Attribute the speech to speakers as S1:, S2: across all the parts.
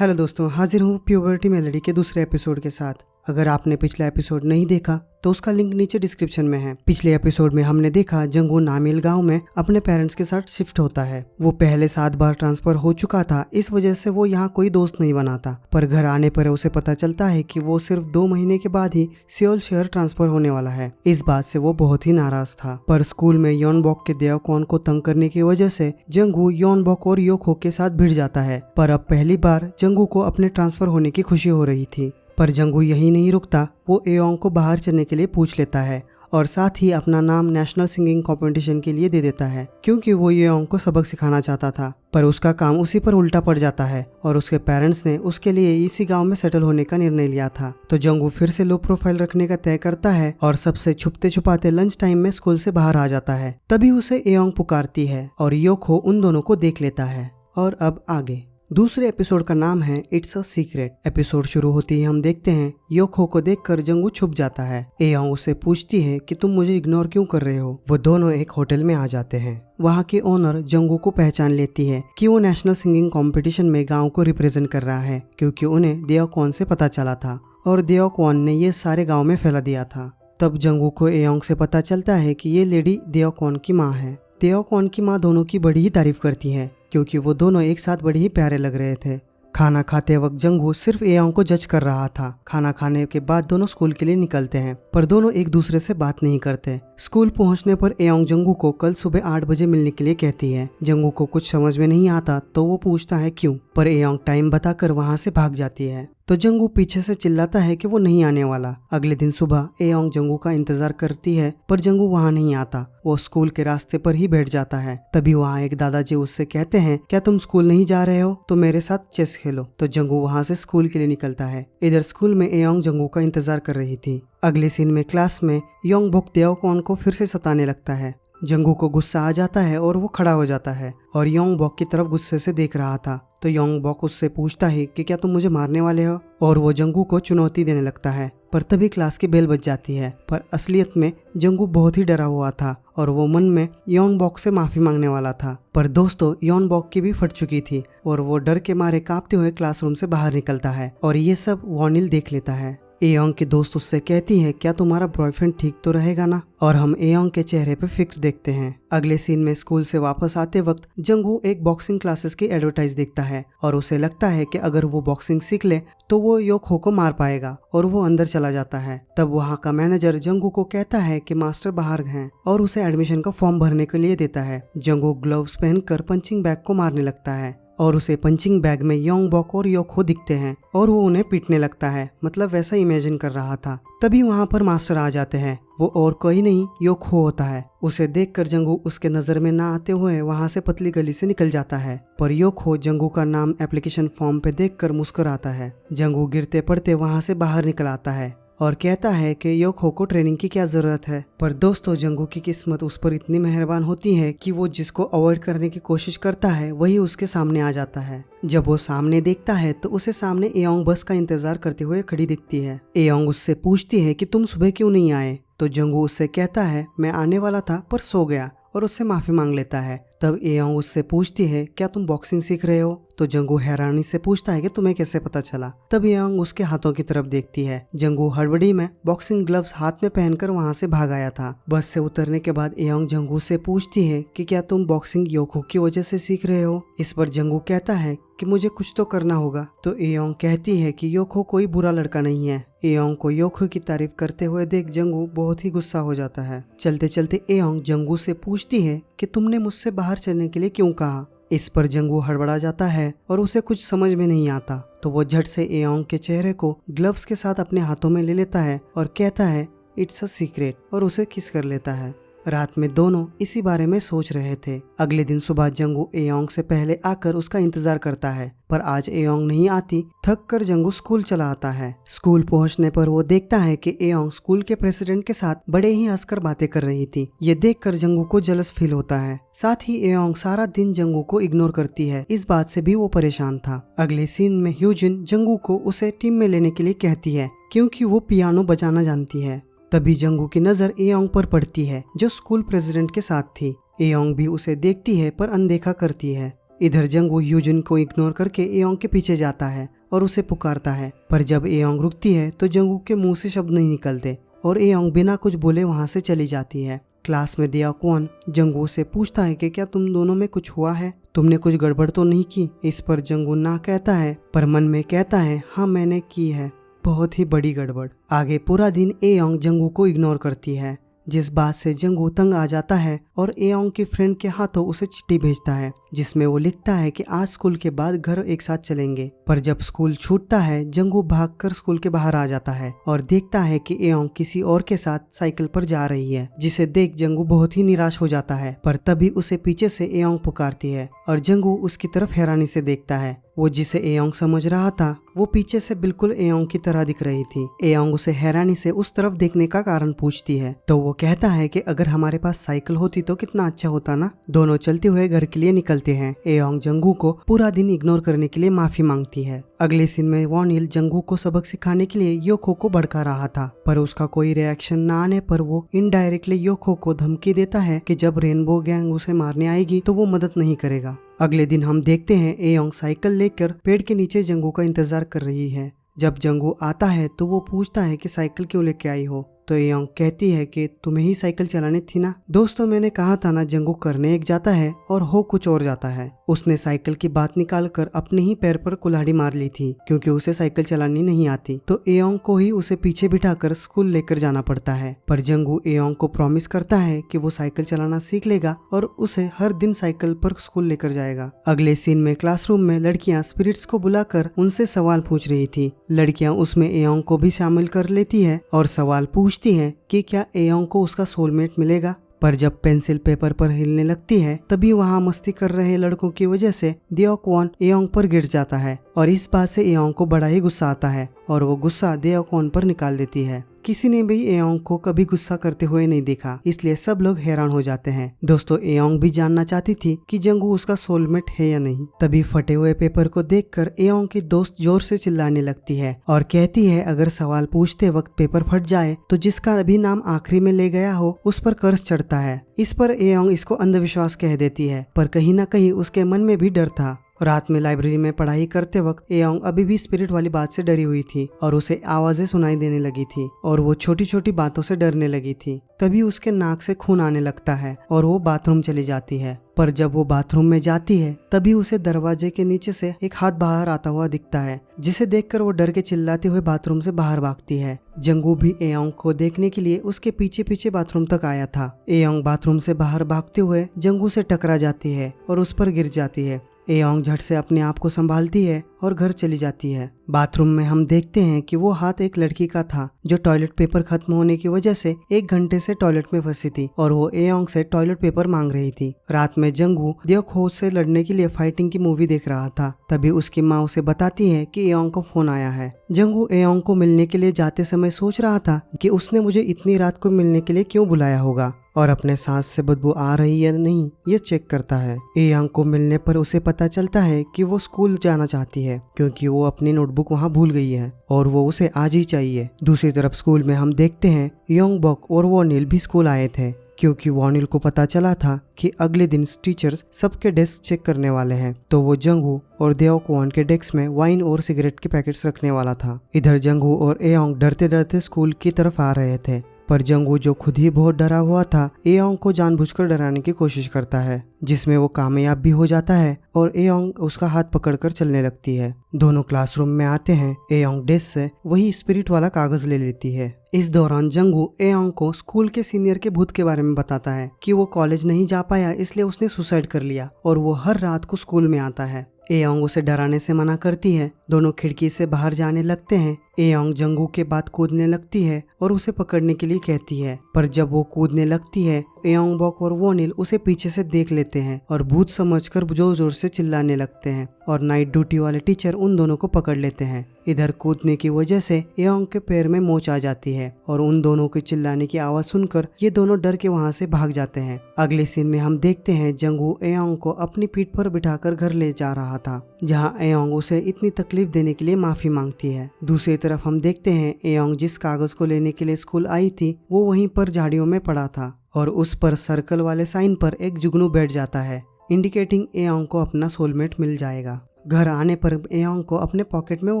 S1: Hello दोस्तों, हाजिर हूँ प्यूबर्टी मेलोडी के दूसरे एपिसोड के साथ। अगर आपने पिछला एपिसोड नहीं देखा तो उसका लिंक नीचे डिस्क्रिप्शन में है। पिछले एपिसोड में हमने देखा जंगू नामिल गांव में अपने पेरेंट्स के साथ शिफ्ट होता है। वो पहले 7 बार ट्रांसफर हो चुका था, इस वजह से वो यहाँ कोई दोस्त नहीं बनाता। पर घर आने पर उसे पता चलता है कि वो सिर्फ 2 महीने के बाद ही सियोल शहर ट्रांसफर होने वाला है। इस बात से वो बहुत ही नाराज था। पर स्कूल में योनबॉक के देवकॉन को तंग करने की वजह से जंगू योनबॉक और योखो के साथ भिड़ जाता है। पर अब पहली बार जंगू को अपने ट्रांसफर होने की खुशी हो रही थी। पर जंगू यही नहीं रुकता, वो एयोंग को बाहर चलने के लिए पूछ लेता है और साथ ही अपना नाम नेशनल सिंगिंग कंपटीशन के लिए दे देता है, क्योंकि वो एयोंग को सबक सिखाना चाहता था। पर उसका काम उसी पर उल्टा पड़ जाता है और उसके पेरेंट्स ने उसके लिए इसी गांव में सेटल होने का निर्णय लिया था। तो जंगू फिर से लो प्रोफाइल रखने का तय करता है और सबसे छुपते छुपाते लंच टाइम में स्कूल से बाहर आ जाता है। तभी उसे एयोंग पुकारती है और योखो उन दोनों को देख लेता है। और अब आगे दूसरे एपिसोड का नाम है इट्स अ सीक्रेट। एपिसोड शुरू होते ही हम देखते हैं योखो को देखकर जंगू छुप जाता है। एयोंग उससे पूछती है कि तुम मुझे इग्नोर क्यों कर रहे हो। वो दोनों एक होटल में आ जाते हैं। वहाँ की ओनर जंगू को पहचान लेती है कि वो नेशनल सिंगिंग कंपटीशन में गांव को रिप्रेजेंट कर रहा है, क्योंकि उन्हें देवकॉन से पता चला था और देवकॉन ने ये सारे गाँव में फैला दिया था। तब जंगू को एयोंग से पता चलता है कि ये लेडी देवकॉन की माँ है। देवकॉन की माँ दोनों की बड़ी ही तारीफ करती है, क्योंकि वो दोनों एक साथ बड़े ही प्यारे लग रहे थे। खाना खाते वक्त जंगू सिर्फ एयोंग को जज कर रहा था। खाना खाने के बाद दोनों स्कूल के लिए निकलते हैं, पर दोनों एक दूसरे से बात नहीं करते। स्कूल पहुंचने पर एयोंग जंगू को कल सुबह 8 बजे मिलने के लिए कहती है। जंगू को कुछ समझ में नहीं आता तो वो पूछता है क्यों, पर एयोंग टाइम बताकर वहां से भाग जाती है। तो जंगू पीछे से चिल्लाता है कि वो नहीं आने वाला। अगले दिन सुबह एयोंग जंगू का इंतजार करती है, पर जंगू वहां नहीं आता। वो स्कूल के रास्ते पर ही बैठ जाता है। तभी वहाँ एक दादाजी उससे कहते हैं, क्या तुम स्कूल नहीं जा रहे हो तो मेरे साथ चेस खेलो। तो जंगू वहाँ से स्कूल के लिए निकलता है। इधर स्कूल में एयोंग जंगू का इंतजार कर रही थी। अगले सीन में क्लास में योंगबॉक देवकॉन को फिर से सताने लगता है। जंगू को गुस्सा आ जाता है और वो खड़ा हो जाता है और योंगबॉक की तरफ गुस्से से देख रहा था। तो योंगबॉक उससे पूछता है कि क्या तुम मुझे मारने वाले हो, और वो जंगू को चुनौती देने लगता है। पर तभी क्लास की बेल बज जाती है। पर असलियत में जंगू बहुत ही डरा हुआ था और वो मन में योंगबॉक से माफी मांगने वाला था। पर दोस्तों, योंगबॉक की भी फट चुकी थी और वो डर के मारे कांपते हुए क्लासरूम से बाहर निकलता है और ये सब वॉनिल देख लेता है। एयोंग की दोस्त उससे कहती है, क्या तुम्हारा बॉयफ्रेंड ठीक तो रहेगा ना। और हम एयोंग के चेहरे पे फिक्र देखते हैं। अगले सीन में स्कूल से वापस आते वक्त जंगू एक बॉक्सिंग क्लासेस की एडवर्टाइज देखता है और उसे लगता है कि अगर वो बॉक्सिंग सीख ले तो वो योखो को मार पाएगा, और वो अंदर चला जाता है। तब वहाँ का मैनेजर जंगू को कहता है कि मास्टर बाहर हैं और उसे एडमिशन का फॉर्म भरने के लिए देता है। जंगू ग्लव्स पहनकर पंचिंग बैग को मारने लगता है और उसे पंचिंग बैग में योंगबॉक और योखो दिखते हैं और वो उन्हें पीटने लगता है, मतलब वैसा इमेजिन कर रहा था। तभी वहाँ पर मास्टर आ जाते हैं। वो और कोई नहीं, योखो होता है। उसे देखकर जंगू उसके नजर में ना आते हुए वहाँ से पतली गली से निकल जाता है। पर योखो जंगू का नाम एप्लीकेशन फॉर्म पे देखकर मुस्कुराता है। जंगू गिरते पड़ते वहाँ से बाहर निकल आता है और कहता है कि योखो को ट्रेनिंग की क्या जरूरत है। पर दोस्तों, जंगू की किस्मत उस पर इतनी मेहरबान होती है कि वो जिसको अवॉइड करने की कोशिश करता है वही उसके सामने आ जाता है। जब वो सामने देखता है तो उसे सामने एयोंग बस का इंतजार करते हुए खड़ी दिखती है। एयोंग उससे पूछती है कि तुम सुबह क्यों नहीं आए। तो जंगू उससे कहता है, मैं आने वाला था पर सो गया, और उससे माफी मांग लेता है। तब एयोंग उससे पूछती है, क्या तुम बॉक्सिंग सीख रहे हो। तो जंगू हैरानी से पूछता है कि तुम्हें कैसे पता चला। तब एयोंग उसके हाथों की तरफ देखती है। जंगू हड़बड़ी में बॉक्सिंग ग्लव्स हाथ में पहनकर वहां से भाग आया था। बस से उतरने के बाद एयोंग जंगू से पूछती है कि क्या तुम बॉक्सिंग योखो की वजह से सीख रहे हो। इस पर जंगू कहता है कि मुझे कुछ तो करना होगा। तो एयोंग कहती है कि योखो कोई बुरा लड़का नहीं है। एयोंग को योखो की तारीफ करते हुए देख जंगू बहुत ही गुस्सा हो जाता है। चलते चलते एयोंग जंगू से पूछती है कि तुमने मुझसे बाहर चलने के लिए क्यों कहा। इस पर जंगू हड़बड़ा जाता है और उसे कुछ समझ में नहीं आता। तो वो झट से एयोंग के चेहरे को ग्लव्स के साथ अपने हाथों में ले लेता है और कहता है, इट्स अ सीक्रेट, और उसे किस कर लेता है। रात में दोनों इसी बारे में सोच रहे थे। अगले दिन सुबह जंगू एयोंग से पहले आकर उसका इंतजार करता है, पर आज एयोंग नहीं आती। थक कर जंगू स्कूल चला आता है। स्कूल पहुंचने पर वो देखता है कि एयोंग स्कूल के प्रेसिडेंट के साथ बड़े ही हंसकर बातें कर रही थी। ये देखकर जंगू को जलस फील होता है। साथ ही एयोंग सारा दिन जंगू को इग्नोर करती है, इस बात से भी वो परेशान था। अगले सीन में ह्यूजिन जंगू को उसे टीम में लेने के लिए कहती है, क्योंकि वो पियानो बजाना जानती है। तभी जंगू की नजर एयोंग पर पड़ती है, जो स्कूल प्रेसिडेंट के साथ थी। एयोंग भी उसे देखती है पर अनदेखा करती है। इधर जंगू यूजुन को इग्नोर करके एयोंग के पीछे जाता है और उसे पुकारता है, पर जब एयोंग रुकती है तो जंगू के मुंह से शब्द नहीं निकलते और एयोंग बिना कुछ बोले वहां से चली जाती है। क्लास में देओक्वन जंगू से पूछता है कि क्या तुम दोनों में कुछ हुआ है, तुमने कुछ गड़बड़ तो नहीं की। इस पर जंगू ना कहता है, पर मन में कहता है हाँ मैंने की है, बहुत ही बड़ी गड़बड़। आगे पूरा दिन एयोंग जंगू को इग्नोर करती है, जिस बात से जंगू तंग आ जाता है और एयोंग के फ्रेंड के हाथों उसे चिट्ठी भेजता है जिसमें वो लिखता है कि आज स्कूल के बाद घर एक साथ चलेंगे। पर जब स्कूल छूटता है जंगू भागकर स्कूल के बाहर आ जाता है और देखता है कि एयोंग किसी और के साथ साइकिल पर जा रही है, जिसे देख जंगू बहुत ही निराश हो जाता है। पर तभी उसे पीछे से एयोंग पुकारती है और जंगू उसकी तरफ हैरानी से देखता है। वो जिसे एयोंग समझ रहा था वो पीछे से बिल्कुल एयोंग की तरह दिख रही थी। एयोंग उसे हैरानी से उस तरफ देखने का कारण पूछती है तो वो कहता है कि अगर हमारे पास साइकिल होती तो कितना अच्छा होता ना। दोनों चलते हुए घर के लिए निकलते हैं। एयोंग जंगू को पूरा दिन इग्नोर करने के लिए माफी मांगती है। अगले सीन में वॉनिल जंगू को सबक सिखाने के लिए योखो को भड़का रहा था, पर उसका कोई रिएक्शन न आने पर वो इनडायरेक्टली योखो को धमकी देता है कि जब रेनबो गैंग उसे मारने आएगी तो वो मदद नहीं करेगा। अगले दिन हम देखते हैं एयोंग साइकिल लेकर पेड़ के नीचे जंगू का इंतजार कर रही है। जब जंगू आता है तो वो पूछता है कि साइकिल क्यों लेके आई हो, तो एयोंग कहती है कि तुम्हें ही साइकिल चलानी थी ना। दोस्तों मैंने कहा था ना, जंगू करने एक जाता है और हो कुछ और जाता है। उसने साइकिल की बात निकालकर अपने ही पैर पर कुल्हाड़ी मार ली थी क्योंकि उसे साइकिल चलानी नहीं आती, तो एयोंग को ही उसे पीछे बिठाकर स्कूल लेकर जाना पड़ता है। पर जंगू एयोंग को प्रॉमिस करता है कि वो साइकिल चलाना सीख लेगा और उसे हर दिन साइकिल पर स्कूल लेकर जाएगा। अगले सीन में क्लासरूम में लड़कियां स्पिरिट्स को बुलाकर उनसे सवाल पूछ रही थी। लड़कियां उसमें एयोंग को भी शामिल कर लेती है और सवाल पूछती है कि क्या एयोंग को उसका सोलमेट मिलेगा। पर जब पेंसिल पेपर पर हिलने लगती है तभी वहां मस्ती कर रहे लड़कों की वजह से देओक्वन एयोंग पर गिर जाता है और इस बात से एयोंग को बड़ा ही गुस्सा आता है और वो गुस्सा देओक्वन पर निकाल देती है। किसी ने भी एयोंग को कभी गुस्सा करते हुए नहीं देखा, इसलिए सब लोग हैरान हो जाते हैं। दोस्तों एयोंग भी जानना चाहती थी कि जंगू उसका सोलमेट है या नहीं। तभी फटे हुए पेपर को देखकर एयोंग की दोस्त जोर से चिल्लाने लगती है और कहती है अगर सवाल पूछते वक्त पेपर फट जाए तो जिसका अभी नाम आखिरी में ले गया हो उस पर कर्ज चढ़ता है। इस पर एयोंग इसको अंधविश्वास कह देती है, पर कहीं न कहीं उसके मन में भी डर था। रात में लाइब्रेरी में पढ़ाई करते वक्त एयोंग अभी भी स्पिरिट वाली बात से डरी हुई थी और उसे आवाजें सुनाई देने लगी थी और वो छोटी छोटी बातों से डरने लगी थी। तभी उसके नाक से खून आने लगता है और वो बाथरूम चली जाती है। पर जब वो बाथरूम में जाती है तभी उसे दरवाजे के नीचे से एक हाथ बाहर आता हुआ दिखता है, जिसे देखकर वो डर के चिल्लाते हुए बाथरूम से बाहर भागती है। जंगू भी एयोंग को देखने के लिए उसके पीछे पीछे बाथरूम तक आया था। एयोंग बाथरूम से बाहर भागते हुए जंगू से टकरा जाती है और उस पर गिर जाती है। एयोंग झट से अपने आप को संभालती है और घर चली जाती है। बाथरूम में हम देखते हैं कि वो हाथ एक लड़की का था जो टॉयलेट पेपर खत्म होने की वजह से 1 घंटे से टॉयलेट में फंसी थी और वो एयोंग से टॉयलेट पेपर मांग रही थी। रात में जंगू देओक्वन से लड़ने के लिए फाइटिंग की मूवी देख रहा था। तभी उसकी माँ उसे बताती है कि एयोंग को फोन आया है। जंगू एयोंग को मिलने के लिए जाते समय सोच रहा था कि उसने मुझे इतनी रात को मिलने के लिए क्यों बुलाया होगा और अपने सांस से बदबू आ रही है नहीं ये चेक करता है। एयोंग को मिलने पर उसे पता चलता है कि वो स्कूल जाना चाहती है क्योंकि वो अपनी नोटबुक वहाँ भूल गई है और वो उसे आज ही चाहिए। दूसरी तरफ स्कूल में हम देखते हैं योंगबॉक और वॉनिल भी स्कूल आए थे क्योंकि वॉनिल को पता चला था कि अगले दिन टीचर्स सबके डेस्क चेक करने वाले हैं, तो वो जंगू और देओक्वन के डेस्क में वाइन और सिगरेट के पैकेट्स रखने वाला था। इधर जंगू और एयोंग डरते डरते स्कूल की तरफ आ रहे थे, पर जंगू जो खुद ही बहुत डरा हुआ था एयोंग को जानबूझकर डराने की कोशिश करता है, जिसमें वो कामयाब भी हो जाता है और एयोंग उसका हाथ पकड़कर चलने लगती है। दोनों क्लासरूम में आते हैं। एयोंग डेस्क से वही स्पिरिट वाला कागज ले लेती है। इस दौरान जंगू एयोंग को स्कूल के सीनियर के भूत के बारे में बताता है कि वो कॉलेज नहीं जा पाया इसलिए उसने सुसाइड कर लिया और वो हर रात को स्कूल में आता है। एयोंग उसे डराने से मना करती है। दोनों खिड़की से बाहर जाने लगते हैं। एयोंग जंगू के बाद कूदने लगती है और उसे पकड़ने के लिए कहती है, पर जब वो कूदने लगती है एयोंगबॉक और वॉनिल उसे पीछे से देख लेते हैं और भूत समझकर जोर जोर से चिल्लाने लगते हैं और नाइट ड्यूटी वाले टीचर उन दोनों को पकड़ लेते हैं। इधर कूदने की वजह से एयोंग के पैर में मोच आ जाती है और उन दोनों के चिल्लाने की आवाज सुनकर ये दोनों डर के वहां से भाग जाते हैं। अगले सीन में हम देखते हैं जंगू एयोंग को अपनी पीठ पर बिठाकर घर ले जा रहा था, जहां एयोंग उसे इतनी तकलीफ देने के लिए माफी मांगती है। दूसरी तरफ हम देखते हैं एयोंग जिस कागज को लेने के लिए स्कूल आई थी वो वहीं पर झाड़ियों में पड़ा था और उस पर सर्कल वाले साइन पर एक जुगनू बैठ जाता है। इंडिकेटिंग एयोंग को अपना सोलमेट मिल जाएगा। घर आने पर एयोंग को अपने पॉकेट में वो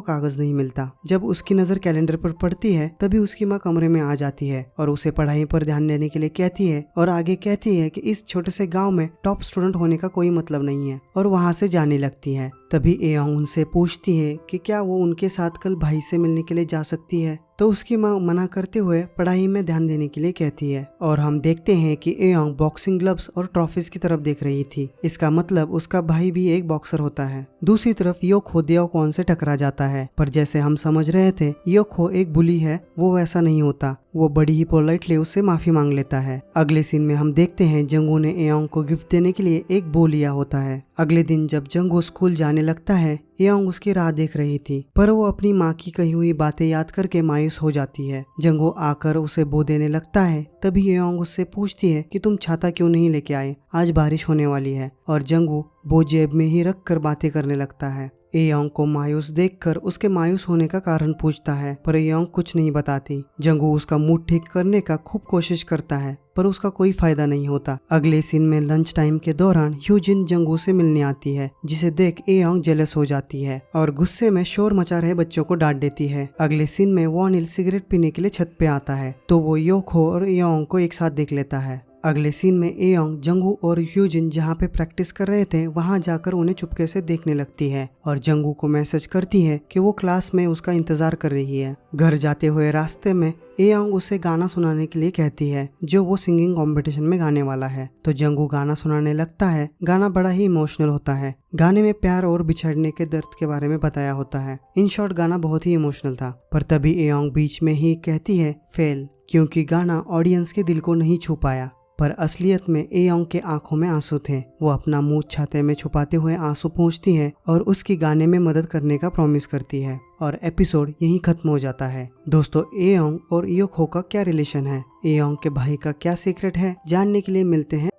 S1: कागज नहीं मिलता। जब उसकी नजर कैलेंडर पर पड़ती है तभी उसकी माँ कमरे में आ जाती है और उसे पढ़ाई पर ध्यान देने के लिए कहती है और आगे कहती है कि इस छोटे से गांव में टॉप स्टूडेंट होने का कोई मतलब नहीं है और वहां से जाने लगती है। तभी एयोंग उनसे पूछती है कि क्या वो उनके साथ कल भाई से मिलने के लिए जा सकती है, तो उसकी माँ मना करते हुए पढ़ाई में ध्यान देने के लिए कहती है और हम देखते हैं कि एयोंग बॉक्सिंग ग्लव्स और ट्रॉफीज की तरफ देख रही थी। इसका मतलब उसका भाई भी एक बॉक्सर होता है। दूसरी तरफ योखो देओक्वन से टकरा जाता है, पर जैसे हम समझ रहे थे योखो एक बुली है, वो वैसा नहीं होता। वो बड़ी ही पोलाइटली उससे माफी मांग लेता है। अगले सीन में हम देखते हैं जंगू ने एयोंग को गिफ्ट देने के लिए एक बो लिया होता है। अगले दिन जब जंगू स्कूल जाने लगता है एयोंग उसकी राह देख रही थी, पर वो अपनी माँ की कही हुई बातें याद करके मायूस हो जाती है। जंगू आकर उसे बो देने लगता है, तभी एयोंग उससे पूछती है कि तुम छाता क्यों नहीं लेके आए, आज बारिश होने वाली है, और जंगू बो जेब में ही रख कर बातें करने लगता है। एयोंग को मायूस देखकर उसके मायूस होने का कारण पूछता है, पर एयोंग कुछ नहीं बताती। जंगू उसका मूड ठीक करने का खूब कोशिश करता है, पर उसका कोई फायदा नहीं होता। अगले सीन में लंच टाइम के दौरान ह्यूजिन जंगू से मिलने आती है, जिसे देख एयोंग जेलस हो जाती है और गुस्से में शोर मचा रहे बच्चों को डांट देती है। अगले सीन में वॉनिल सिगरेट पीने के लिए छत पे आता है, तो वो योखो और एयोंग को एक साथ देख लेता है। अगले सीन में एयोंग जंगू और ह्यूजिन जहाँ पे प्रैक्टिस कर रहे थे वहाँ जाकर उन्हें चुपके से देखने लगती है और जंगू को मैसेज करती है कि वो क्लास में उसका इंतजार कर रही है। घर जाते हुए रास्ते में एयोंग उसे गाना सुनाने के लिए कहती है, जो वो सिंगिंग कंपटीशन में गाने वाला है। तो जंगू गाना सुनाने लगता है। गाना बड़ा ही इमोशनल होता है। गाने में प्यार और बिछड़ने के दर्द के बारे में बताया होता है। इन शॉर्ट गाना बहुत ही इमोशनल था। पर तभी एयोंग बीच में ही कहती है फेल, क्योंकि गाना ऑडियंस के दिल को नहीं छू पाया। पर असलियत में एयोंग के आंखों में आंसू थे। वो अपना मुंह छाते में छुपाते हुए आंसू पोंछती है और उसकी गाने में मदद करने का प्रॉमिस करती है और एपिसोड यहीं खत्म हो जाता है। दोस्तों, एयोंग और योखो का क्या रिलेशन है, एयोंग के भाई का क्या सीक्रेट है, जानने के लिए मिलते हैं